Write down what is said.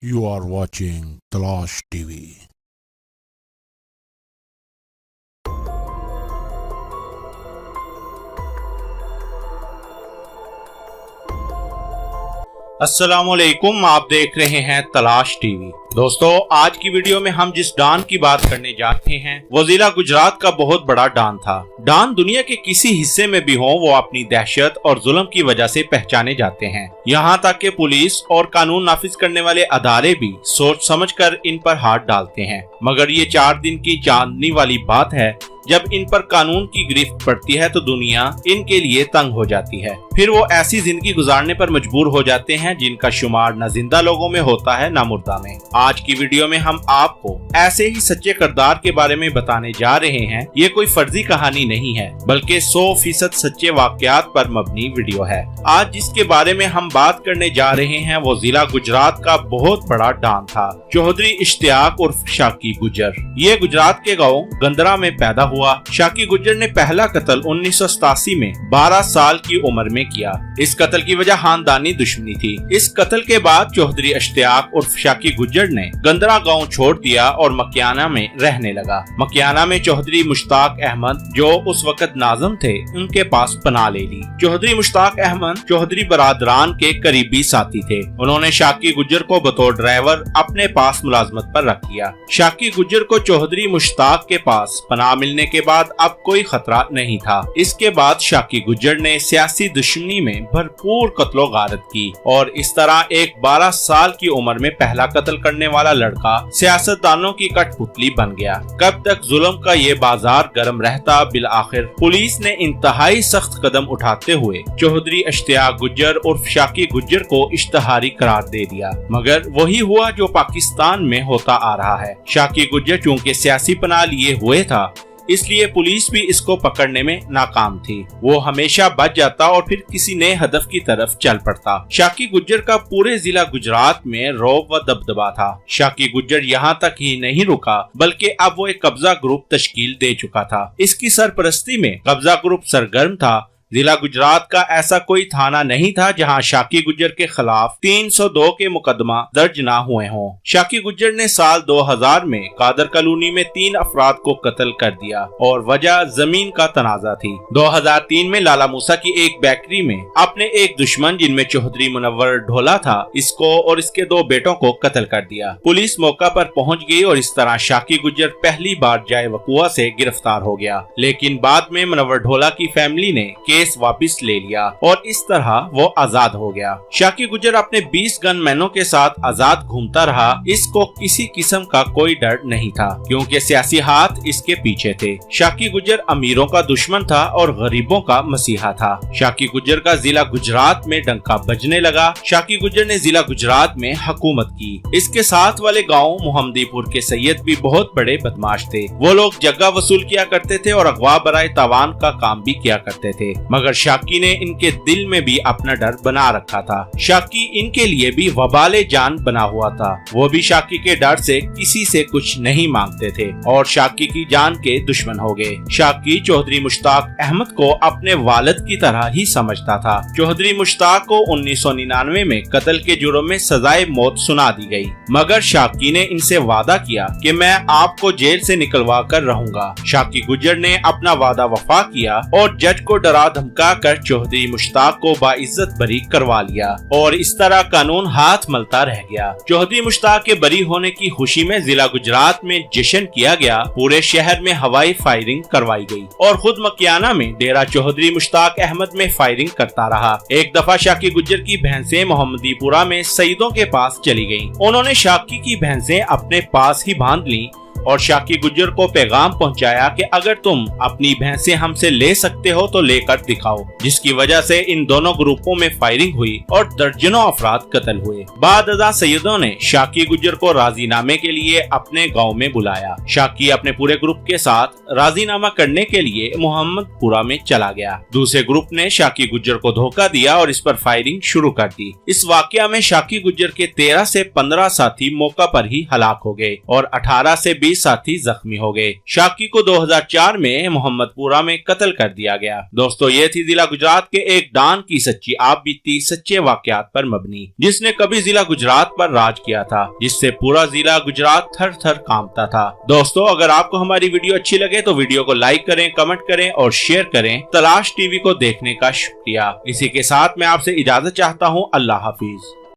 You are watching Tlash TV. अस्सलामुअलैकुम, आप देख रहे हैं तलाश टीवी। दोस्तों, आज की वीडियो में हम जिस डॉन की बात करने जा रहे हैं वो जिला गुजरात का बहुत बड़ा डॉन था। डॉन दुनिया के किसी हिस्से में भी हो, वो अपनी दहशत और जुल्म की वजह से पहचाने जाते हैं। यहाँ तक कि पुलिस और कानून नाफिज करने वाले अदारे भी सोच समझकर इन पर हाथ डालते हैं। मगर ये 4 दिन की चांदनी वाली बात है। जब इन पर कानून की गिरफ्त पड़ती है तो दुनिया इनके लिए तंग हो जाती है। फिर वो ऐसी जिंदगी गुजारने पर मजबूर हो जाते हैं जिनका शुमार न जिंदा लोगों में होता है न मुर्दा में। आज की वीडियो में हम आपको ऐसे ही सच्चे किरदार के बारे में बताने जा रहे हैं। ये कोई फर्जी कहानी नहीं है, बल्कि 100% सच्चे वाकयात पर मबनी वीडियो है। आज जिसके बारे में हम बात करने जा रहे हैं वो जिला गुजरात का बहुत बड़ा डॉन था, चौधरी इश्तियाक उर्फ शाकी गुज्जर। ये गुजरात के गाँव गंदरा में पैदा हुआ। शाकी गुज्जर ने पहला कत्ल 1987 में 12 साल की उम्र में किया। इस कत्ल की वजह खानदानी दुश्मनी थी। इस कत्ल के बाद चौधरी इश्तियाक उर्फ शाकी गुज्जर ने गंदरा गांव छोड़ दिया और मकियाना में रहने लगा। मकियाना में चौधरी मुश्ताक अहमद, जो उस वक्त नाज़िम थे, उनके पास पनाह ले ली। चौधरी मुश्ताक अहमद चौधरी बरादरान के करीबी साथी थे। उन्होंने शाकी गुज्जर को बतौर ड्राइवर अपने पास मुलाजमत पर रख लिया। शाकी गुज्जर को चौधरी मुश्ताक के पास पनाह मिलने के बाद अब कोई खतरा नहीं था। इसके बाद शाकी गुज्जर ने सियासी दुश्मनी में भरपूर कत्लो गारत की और इस तरह एक 12 साल की उम्र में पहला कत्ल करने वाला लड़का सियासतदानों की कठपुतली बन गया। कब तक जुल्म का ये बाजार गर्म रहता। बिल आखिर पुलिस ने इंतहाई सख्त कदम उठाते हुए चौधरी इश्तियाक गुज्जर उर्फ शाकी गुज्जर को इश्तिहारी करार दे दिया। मगर वही हुआ जो पाकिस्तान में होता आ रहा है। शाकी गुज्जर चूँकि सियासी पनाह लिए हुए था, इसलिए पुलिस भी इसको पकड़ने में नाकाम थी। वो हमेशा बच जाता और फिर किसी नए हदफ की तरफ चल पड़ता। शाकी गुज्जर का पूरे जिला गुजरात में रौब व दबदबा था। शाकी गुज्जर यहाँ तक ही नहीं रुका, बल्कि अब वो एक कब्जा ग्रुप तश्कील दे चुका था। इसकी सरपरस्ती में कब्जा ग्रुप सरगर्म था। जिला गुजरात का ऐसा कोई थाना नहीं था जहां शाकी गुज्जर के खिलाफ 302 के मुकदमा दर्ज न हुए हों। शाकी गुज्जर ने साल 2000 में कादर कॉलोनी में 3 अफराद को कत्ल कर दिया और वजह जमीन का तनाजा थी। 2003 में लाला मूसा की एक बेकरी में अपने एक दुश्मन, जिनमें चौधरी मुनव्वर ढोला था, इसको और इसके 2 बेटों को कत्ल कर दिया। पुलिस मौका पर पहुंच गई और इस तरह शाकी गुज्जर पहली बार जाए वकुआ से गिरफ्तार हो गया। लेकिन बाद में मुनव्वर ढोला की फैमिली ने केस वापस ले लिया और इस तरह वो आजाद हो गया। शाकी गुज्जर अपने 20 गनमैनों के साथ आजाद घूमता रहा। इसको किसी किस्म का कोई डर नहीं था, क्योंकि सियासी हाथ इसके पीछे थे। शाकी गुज्जर अमीरों का दुश्मन था और गरीबों का मसीहा था। शाकी गुज्जर का जिला गुजरात में डंका बजने लगा। शाकी गुज्जर ने जिला गुजरात में हुकूमत की। इसके साथ वाले गाँव मोहम्मदीपुर के सैयद भी बहुत बड़े बदमाश थे। वो लोग जगह वसूल किया करते थे और अगवा बराए तावान का काम भी किया करते थे। मगर शाकी ने इनके दिल में भी अपना डर बना रखा था। शाकी इनके लिए भी वबाले जान बना हुआ था। वो भी शाकी के डर से किसी से कुछ नहीं मांगते थे और शाकी की जान के दुश्मन हो गए। शाकी चौधरी मुश्ताक अहमद को अपने वालिद की तरह ही समझता था। चौधरी मुश्ताक को 1999 में कत्ल के जुर्म में सजाए मौत सुना दी गई, मगर शाकी ने इनसे वादा किया कि मैं आपको जेल से निकलवा कर रहूंगा। शाकी गुज्जर ने अपना वादा वफा किया और जज को डरा धमका कर चौधरी मुश्ताक को बाइज्जत बरी करवा लिया और इस तरह कानून हाथ मलता रह गया। चौधरी मुश्ताक के बरी होने की खुशी में जिला गुजरात में जश्न किया गया। पूरे शहर में हवाई फायरिंग करवाई गई और खुद मकियाना में डेरा चौधरी मुश्ताक अहमद में फायरिंग करता रहा। एक दफा शाकी गुज्जर की भैंसें मोहम्मदीपुरा में सईदों के पास चली गयी। उन्होंने शाकी की भैंसें अपने पास ही बांध ली और शाकी गुज्जर को पैगाम पहुंचाया कि अगर तुम अपनी भैंसें हमसे ले सकते हो तो लेकर दिखाओ, जिसकी वजह से इन दोनों ग्रुपों में फायरिंग हुई और दर्जनों अफराद कत्ल हुए। बाद अज़ा सैयदों ने शाकी गुज्जर को राजीनामे के लिए अपने गांव में बुलाया। शाकी अपने पूरे ग्रुप के साथ राजीनामा करने के लिए मोहम्मदपुरा में चला गया। दूसरे ग्रुप ने शाकी गुज्जर को धोखा दिया और इस पर फायरिंग शुरू कर दी। इस वाकया में शाकी गुज्जर के 13 से 15 साथी मौका पर ही हलाक हो गए और 18 से 20 साथी जख्मी हो गए। शाकी को 2004 में मोहम्मदपुरा में कत्ल कर दिया गया। दोस्तों ये थी जिला गुजरात के एक डॉन की सच्ची आप बीती सच्चे वाकयात पर मबनी, जिसने कभी जिला गुजरात पर राज किया था, जिससे पूरा जिला गुजरात थर थर कांपता था। दोस्तों अगर आपको हमारी वीडियो अच्छी लगे तो वीडियो को लाइक करें, कमेंट करें और शेयर करें। तलाश टीवी को देखने का शुक्रिया। इसी के साथ मैं आपसे इजाजत चाहता हूँ। अल्लाह हाफिज।